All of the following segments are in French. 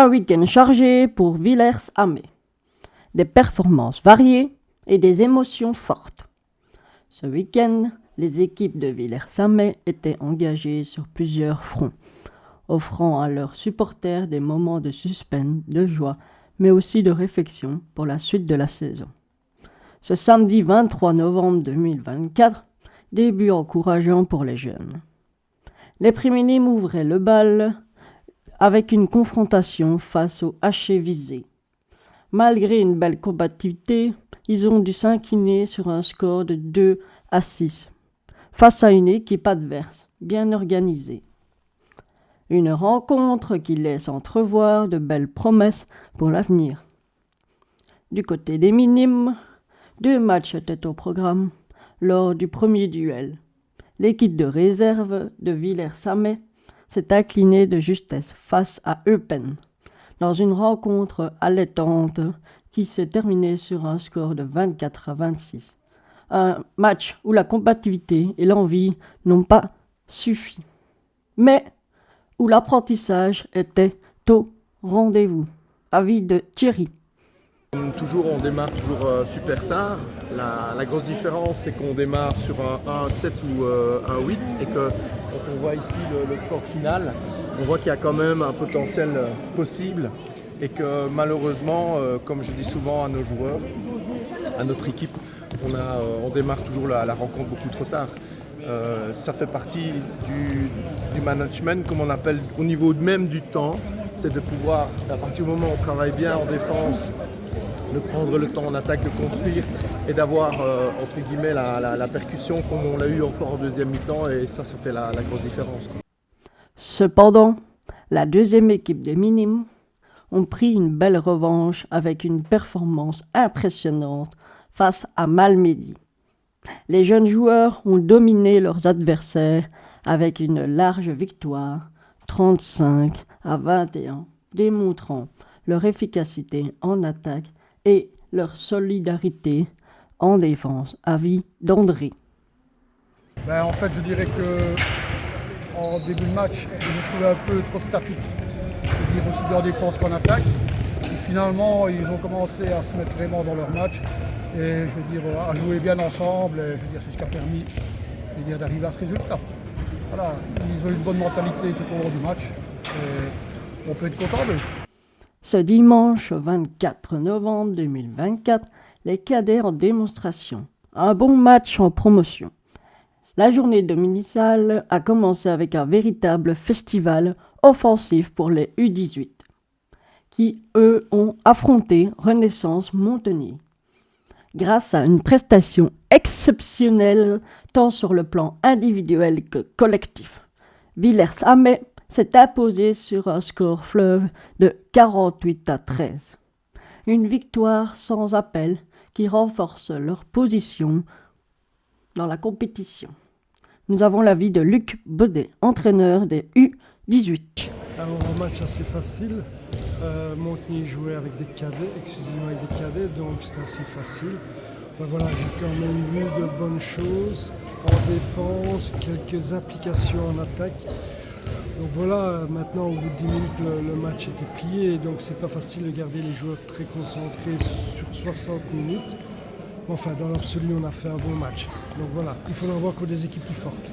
Un week-end chargé pour Villers-Hamé. Des performances variées et des émotions fortes. Ce week-end, les équipes de Villers-Hamé étaient engagées sur plusieurs fronts, offrant à leurs supporters des moments de suspense, de joie, mais aussi de réflexion pour la suite de la saison. Ce samedi 23 novembre 2024, début encourageant pour les jeunes. Les Préminimes ouvraient le bal avec une confrontation face au HC Visé. Malgré une belle combativité, ils ont dû s'incliner sur un score de 2-6 face à une équipe adverse, bien organisée. Une rencontre qui laisse entrevoir de belles promesses pour l'avenir. Du côté des Minimes, 2 matchs étaient au programme lors du premier duel. L'équipe de réserve de Villers-Hamé s'est inclinée de justesse face à Eupen, dans une rencontre allaitante qui s'est terminée sur un score de 24-26. Un match où la combativité et l'envie n'ont pas suffi, mais où l'apprentissage était au rendez-vous. Avis de Thierry. Comme toujours, on démarre toujours super tard. La grosse différence, c'est qu'on démarre sur un 1-7 ou un 8 et que quand on voit ici le score final, on voit qu'il y a quand même un potentiel possible et que malheureusement, comme je dis souvent à nos joueurs, à notre équipe, on démarre toujours la rencontre beaucoup trop tard. Ça fait partie du management, comme on appelle, au niveau même du temps, c'est de pouvoir, à partir du moment où on travaille bien en défense, de prendre le temps en attaque, de construire et d'avoir entre guillemets la percussion comme on l'a eu encore en deuxième mi-temps, et ça fait la grosse différence, quoi. Cependant, la deuxième équipe des Minimes ont pris une belle revanche avec une performance impressionnante face à Malmedy. Les jeunes joueurs ont dominé leurs adversaires avec une large victoire, 35-21, démontrant leur efficacité en attaque et leur solidarité en défense. Avis d'André. En fait, je dirais que en début de match, je me trouvais un peu trop statique. Je veux dire aussi bien en défense qu'en attaque. Et finalement, ils ont commencé à se mettre vraiment dans leur match et je veux dire à jouer bien ensemble. Et, je veux dire, c'est ce qui a permis d'arriver à ce résultat. Voilà, ils ont une bonne mentalité tout au long du match et on peut être content d'eux. Ce dimanche 24 novembre 2024, les cadets en démonstration. Un bon match en promotion. La journée dominicale a commencé avec un véritable festival offensif pour les U18, qui, eux, ont affronté Renaissance Montagnier. Grâce à une prestation exceptionnelle, tant sur le plan individuel que collectif, Villers-Hamé s'est imposé sur un score fleuve de 48-13. Une victoire sans appel qui renforce leur position dans la compétition. Nous avons l'avis de Luc Baudet, entraîneur des U18. Alors un match assez facile. Montagnier jouait avec des cadets, exclusivement avec des cadets, donc c'était assez facile. Enfin voilà, j'ai quand même vu de bonnes choses en défense, quelques applications en attaque. Donc voilà, maintenant au bout de 10 minutes le match était plié, donc c'est pas facile de garder les joueurs très concentrés sur 60 minutes. Enfin, dans l'absolu, on a fait un bon match. Donc voilà, il faudra voir que des équipes plus fortes.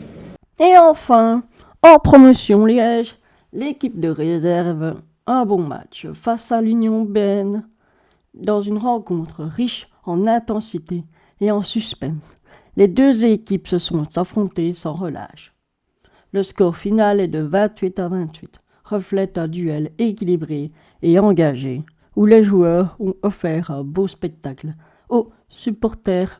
Et enfin, en promotion Liège, l'équipe de réserve, un bon match face à l'Union BN, dans une rencontre riche en intensité et en suspense. Les deux équipes se sont affrontées sans relâche. Le score final est de 28-28, reflète un duel équilibré et engagé, où les joueurs ont offert un beau spectacle aux supporters